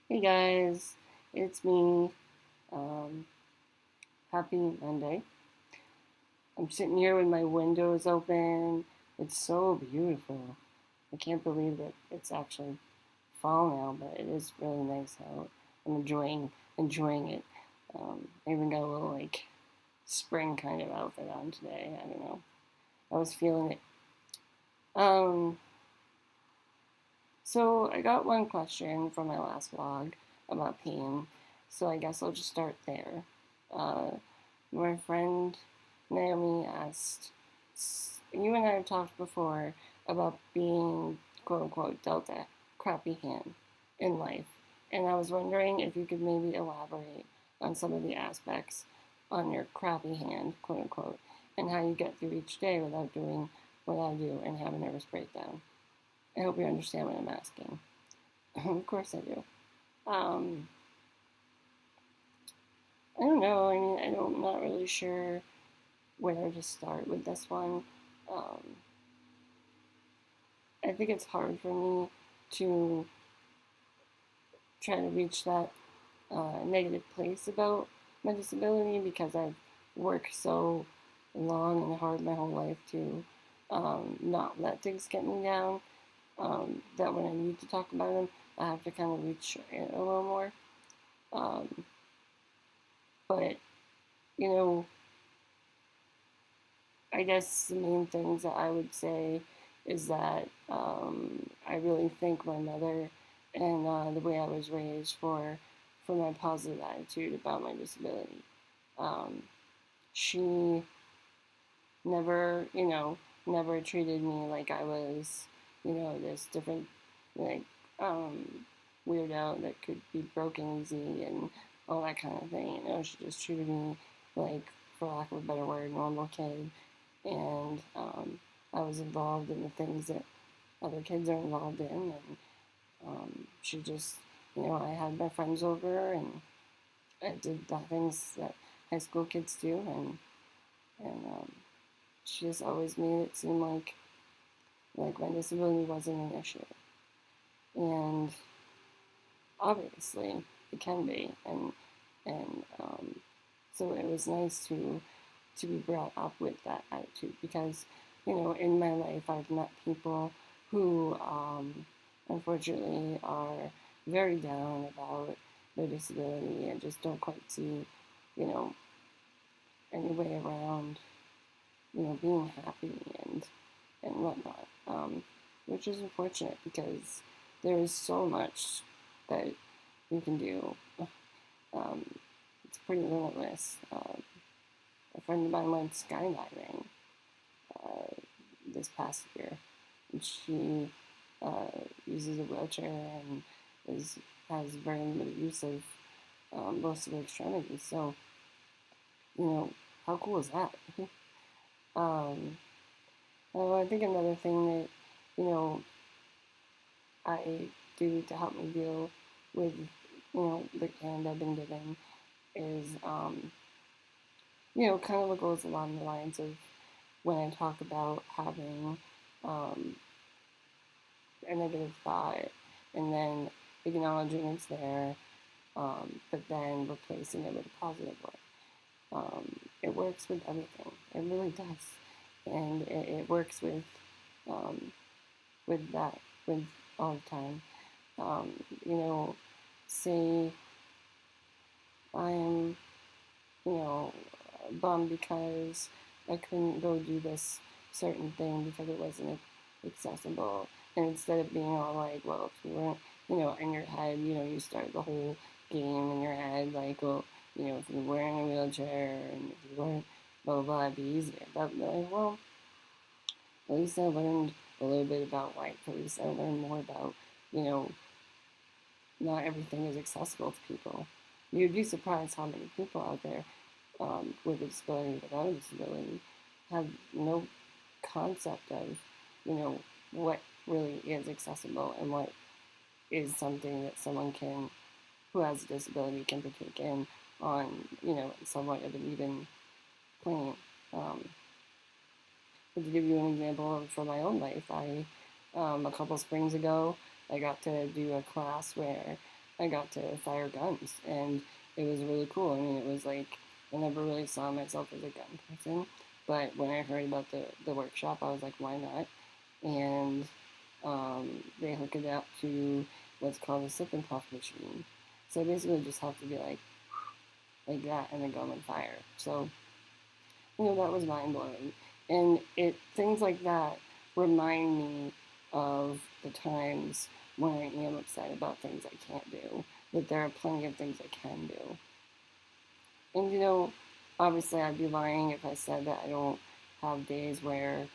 Hey guys, it's me. Um, Happy Monday. I'm sitting here with my windows open. It's so beautiful. I can't believe that it's actually fall now, but it is really nice out. I'm enjoying it. I even got a little spring kind of outfit on today. I don't know. I was feeling it. Um, so I got one question from my last vlog about pain. So I guess I'll just start there. Uh, My friend Naomi asked, you and I have talked before about being quote unquote dealt a crappy hand in life. And I was wondering if you could maybe elaborate on some of the aspects on your crappy hand, quote unquote, and how you get through each day without doing what I do and have a nervous breakdown. I hope you understand what I'm asking. Of course I do. Um, I don't know. I mean, I'm not really sure where to start with this one. Um, I think it's hard for me to try to reach that negative place about my disability because I've worked so long and hard my whole life to not let things get me down. That when I need to talk about them, I have to kind of reach it a little more. Um, but, you know, I guess the main things that I would say is that I really thank my mother and the way I was raised for my positive attitude about my disability. Um, she never, never treated me like I was, this different, like, um, weirdo that could be broken easy and all that kind of thing. She just treated me like, for lack of a better word, normal kid. And I was involved in the things that other kids are involved in. And she just, I had my friends over and I did the things that high school kids do. And she just always made it seem like my disability wasn't an issue. And obviously, it can be. And so it was nice to be brought up with that attitude because, in my life, I've met people who, unfortunately, are very down about their disability and just don't quite see, you know, any way around, being happy and whatnot, which is unfortunate because there is so much that you can do. Um, it's pretty limitless. A friend of mine went skydiving uh, this past year, and she uses a wheelchair and has very limited use of most of her extremities. So, you know, how cool is that? um, I think another thing that you know I do to help me deal with the hand I've been given is kind of what goes along the lines of when I talk about having um, a negative thought and then acknowledging it's there, but then replacing it with a positive one. It works with everything. It really does, and it works um, with that with all the time. Um, you know, say I'm you know bummed because I couldn't go do this certain thing because it wasn't accessible, and instead of being all like, well, if you weren't in your head, you start the whole game in your head like, well, if you were in a wheelchair and if you weren't blah blah blah, it'd be easier. But like, well, at least I learned a little bit about life. At least I learned more about, you know, not everything is accessible to people. You'd be surprised how many people out there with a disability, without a disability, have no concept of, what really is accessible and what is something that someone who has a disability can partake in on, somewhat of an even plane. Um, to give you an example from my own life, a couple springs ago, I got to do a class where I got to fire guns, and it was really cool. I mean, it was like I never really saw myself as a gun person, but when I heard about the workshop, I was like, why not? And they hook it up to what's called a sip and puff machine. So I basically just have to be like that, and then go on fire. So that was mind blowing, and it things like that remind me of the times when I am upset about things I can't do. That there are plenty of things I can do, and obviously I'd be lying if I said that I don't have days where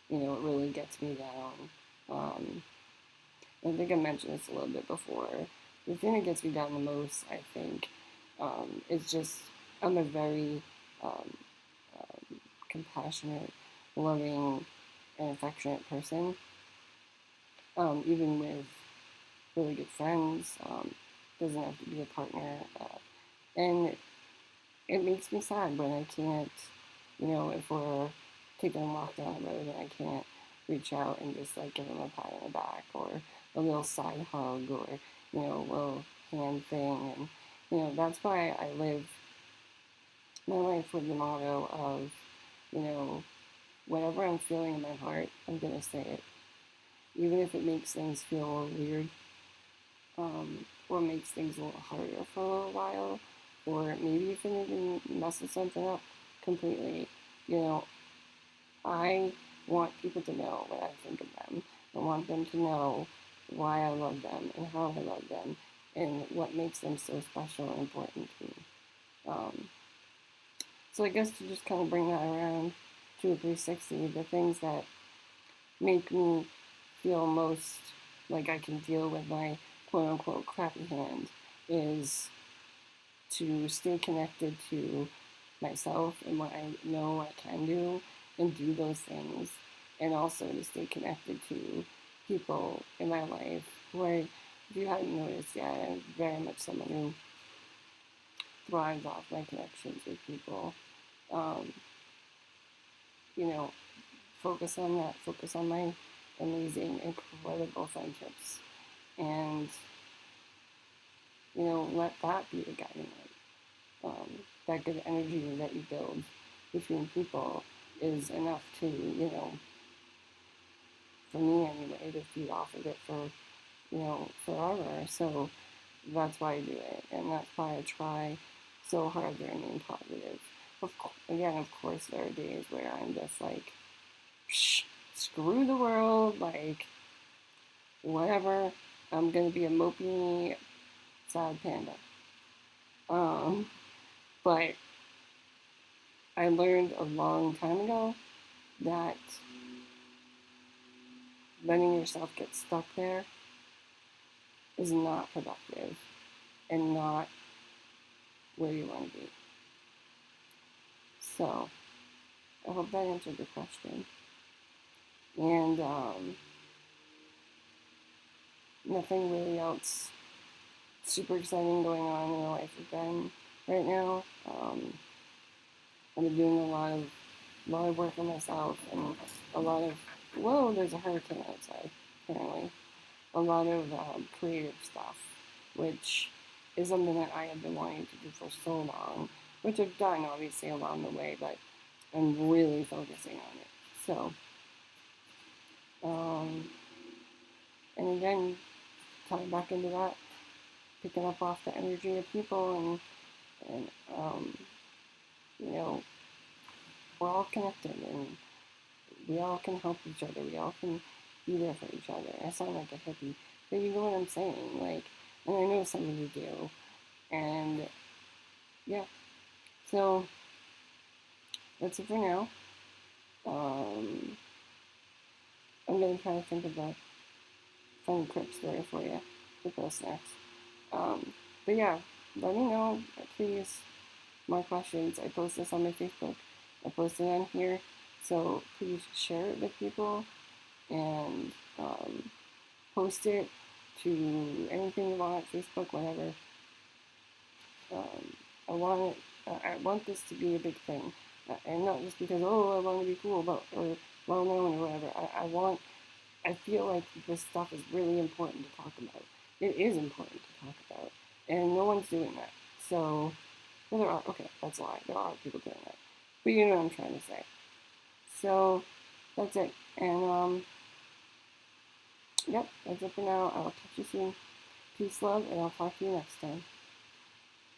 it really gets me down. I think I mentioned this a little bit before. The thing that gets me down the most, I think, is just I'm a very um, compassionate, loving, and affectionate person. Even with really good friends, doesn't have to be a partner, and it makes me sad when I can't, if we're taking a walk down the road and I can't reach out and just like give them a pat on the back or a little side hug or a little hand thing, and that's why I live my life with the motto of you know whatever I'm feeling in my heart, I'm gonna say it, even if it makes things feel weird, or makes things a little harder for a little while, or maybe if it even messes something up completely. You know, I want people to know what I think of them. I want them to know why I love them and how I love them and what makes them so special and important to me. Um, so I guess to just kind of bring that around to a 360, the things that make me feel most like I can deal with my quote unquote crappy hand is to stay connected to myself and what I know I can do and do those things, and also to stay connected to people in my life who I, if you hadn't noticed yet, I'm very much someone who thrives off my connections with people. Um, you know, focus on that, focus on my amazing, incredible friendships, and let that be the guiding light. That good energy that you build between people is enough to, for me anyway, to feed off of it for, forever. So that's why I do it, and that's why I try so hard to remain positive. Again, of course, there are days where I'm just like, psh, screw the world, like, whatever. I'm gonna be a mopey, sad panda. Um, but I learned a long time ago that letting yourself get stuck there is not productive and not where you want to be. So, I hope that answered your question. And nothing really else super exciting going on in my life again right now. I've been doing a lot of work on myself and a lot of whoa, there's a hurricane outside apparently. A lot of creative stuff, which is something that I have been wanting to do for so long, which I've done obviously along the way, but I'm really focusing on it. So, um, and again, coming back into that, picking up off the energy of people, and you know, we're all connected, and we all can help each other. We all can be there for each other. I sound like a hippie, but you know what I'm saying. Like, and I know some of you do. And yeah, so that's it for now. Um, I'm gonna try to think of a fun crip story for you to post next. But yeah, let me know, please. More questions. I post this on my Facebook. I post it on here. So please share it with people and post it to anything you want, Facebook, whatever. I want it. I want this to be a big thing, and not just because I want to be cool, but or well known or whatever. I feel like this stuff is really important to talk about, it is important to talk about, and no one's doing that. So, well, there are. Okay, that's a lie. There are people doing that, but you know what I'm trying to say. So that's it. And yep, that's it for now. I will catch you soon. Peace, love, and I'll talk to you next time.